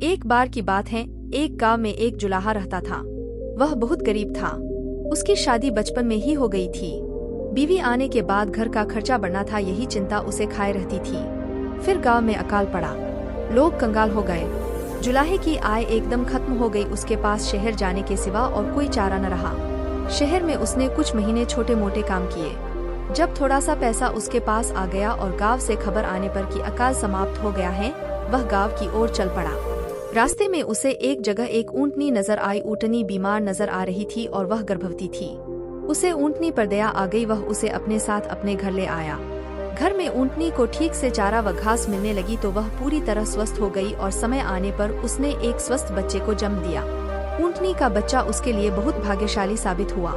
एक बार की बात है, एक गांव में एक जुलाहा रहता था। वह बहुत गरीब था। उसकी शादी बचपन में ही हो गई थी। बीवी आने के बाद घर का खर्चा बढ़ना था, यही चिंता उसे खाए रहती थी। फिर गांव में अकाल पड़ा, लोग कंगाल हो गए। जुलाहे की आय एकदम खत्म हो गई। उसके पास शहर जाने के सिवा और कोई चारा न रहा। शहर में उसने कुछ महीने छोटे मोटे काम किए। जब थोड़ा सा पैसा उसके पास आ गया और गांव से खबर आने पर कि अकाल समाप्त हो गया है, वह गांव की ओर चल पड़ा। रास्ते में उसे एक जगह एक ऊंटनी नजर आई। ऊंटनी बीमार नजर आ रही थी और वह गर्भवती थी। उसे ऊंटनी पर दया आ गई। वह उसे अपने साथ अपने घर ले आया। घर में ऊंटनी को ठीक से चारा व घास मिलने लगी तो वह पूरी तरह स्वस्थ हो गई और समय आने पर उसने एक स्वस्थ बच्चे को जन्म दिया। ऊंटनी का बच्चा उसके लिए बहुत भाग्यशाली साबित हुआ।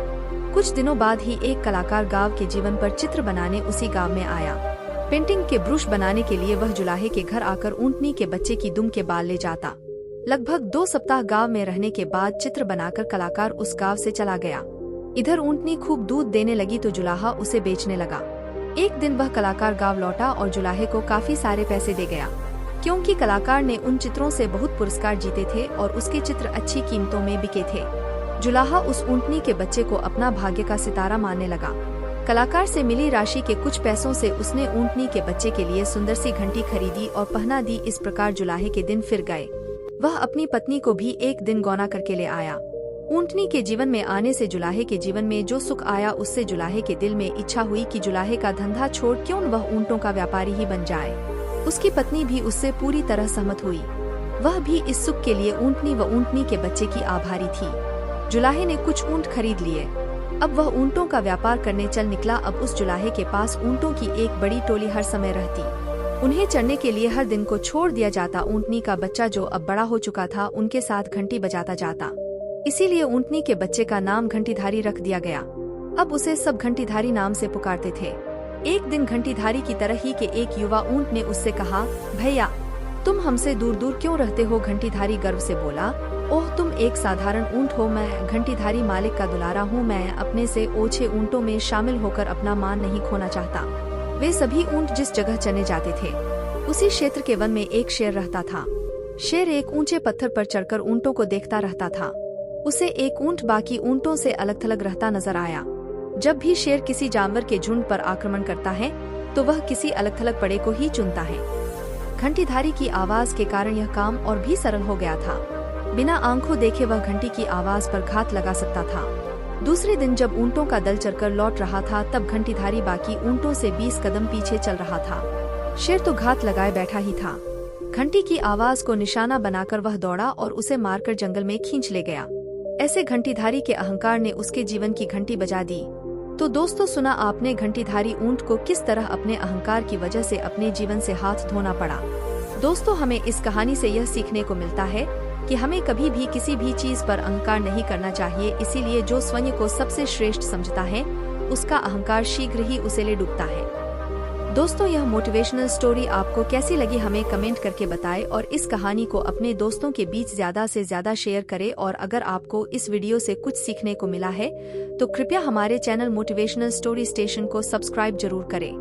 कुछ दिनों बाद ही एक कलाकार गांव के जीवन पर चित्र बनाने उसी गांव में आया। पेंटिंग के ब्रश बनाने के लिए वह जुलाहे के घर आकर ऊंटनी के बच्चे की दुम के बाल ले जाता। लगभग 2 सप्ताह गांव में रहने के बाद चित्र बनाकर कलाकार उस गांव से चला गया। इधर ऊंटनी खूब दूध देने लगी तो जुलाहा उसे बेचने लगा। एक दिन वह कलाकार गांव लौटा और जुलाहे को काफी सारे पैसे दे गया, क्योंकि कलाकार ने उन चित्रों से बहुत पुरस्कार जीते थे और उसके चित्र अच्छी कीमतों में बिके थे। जुलाहा उस ऊंटनी के बच्चे को अपना भाग्य का सितारा मानने लगा। कलाकार से मिली राशि के कुछ पैसों से उसने ऊंटनी के बच्चे के लिए सुंदर सी घंटी खरीदी और पहना दी। इस प्रकार जुलाहे के दिन फिर गए। वह अपनी पत्नी को भी एक दिन गौना करके ले आया। ऊंटनी के जीवन में आने से जुलाहे के जीवन में जो सुख आया, उससे जुलाहे के दिल में इच्छा हुई कि जुलाहे का धंधा छोड़ क्यों वह ऊंटों का व्यापारी ही बन जाए। उसकी पत्नी भी उससे पूरी तरह सहमत हुई। वह भी इस सुख के लिए ऊंटनी व ऊंटनी के बच्चे की आभारी थी। जुलाहे ने कुछ ऊंट खरीद लिए। अब वह ऊंटों का व्यापार करने चल निकला। अब उस जुलाहे के पास ऊंटों की एक बड़ी टोली हर समय रहती। उन्हें चढ़ने के लिए हर दिन को छोड़ दिया जाता। ऊंटनी का बच्चा जो अब बड़ा हो चुका था, उनके साथ घंटी बजाता जाता। इसीलिए ऊंटनी के बच्चे का नाम घंटीधारी रख दिया गया। अब उसे सब घंटीधारी नाम से पुकारते थे। एक दिन घंटीधारी की तरह ही के एक युवा ऊंट ने उससे कहा, भैया तुम हमसे दूर दूर क्यों रहते हो? घंटीधारी गर्व से बोला, ओह तुम एक साधारण ऊंट हो, मैं घंटीधारी मालिक का दुलारा हूँ। मैं अपने से ओछे ऊंटों में शामिल होकर अपना मान नहीं खोना चाहता। वे सभी ऊंट जिस जगह चने जाते थे, उसी क्षेत्र के वन में एक शेर रहता था। शेर एक ऊंचे पत्थर पर चढ़कर ऊंटों को देखता रहता था। उसे एक ऊंट बाकी ऊंटों से अलग थलग रहता नजर आया। जब भी शेर किसी जानवर के झुंड पर आक्रमण करता है तो वह किसी अलग थलग पड़े को ही चुनता है। घंटीधारी की आवाज के कारण यह काम और भी सरल हो गया था। बिना आंखों देखे वह घंटी की आवाज पर घात लगा सकता था। दूसरे दिन जब ऊंटों का दल चलकर लौट रहा था, तब घंटीधारी बाकी ऊंटों से 20 कदम पीछे चल रहा था। शेर तो घात लगाए बैठा ही था। घंटी की आवाज को निशाना बनाकर वह दौड़ा और उसे मारकर जंगल में खींच ले गया। ऐसे घंटीधारी के अहंकार ने उसके जीवन की घंटी बजा दी। तो दोस्तों, सुना आपने घंटीधारी ऊंट को किस तरह अपने अहंकार की वजह से अपने जीवन से हाथ धोना पड़ा। दोस्तों, हमें इस कहानी से यह सीखने को मिलता है कि हमें कभी भी किसी भी चीज पर अहंकार नहीं करना चाहिए। इसीलिए जो स्वयं को सबसे श्रेष्ठ समझता है, उसका अहंकार शीघ्र ही उसे ले डूबता है। दोस्तों, यह मोटिवेशनल स्टोरी आपको कैसी लगी हमें कमेंट करके बताएं और इस कहानी को अपने दोस्तों के बीच ज्यादा से ज्यादा शेयर करें। और अगर आपको इस वीडियो से कुछ सीखने को मिला है तो कृपया हमारे चैनल मोटिवेशनल स्टोरी स्टेशन को सब्सक्राइब जरूर करें।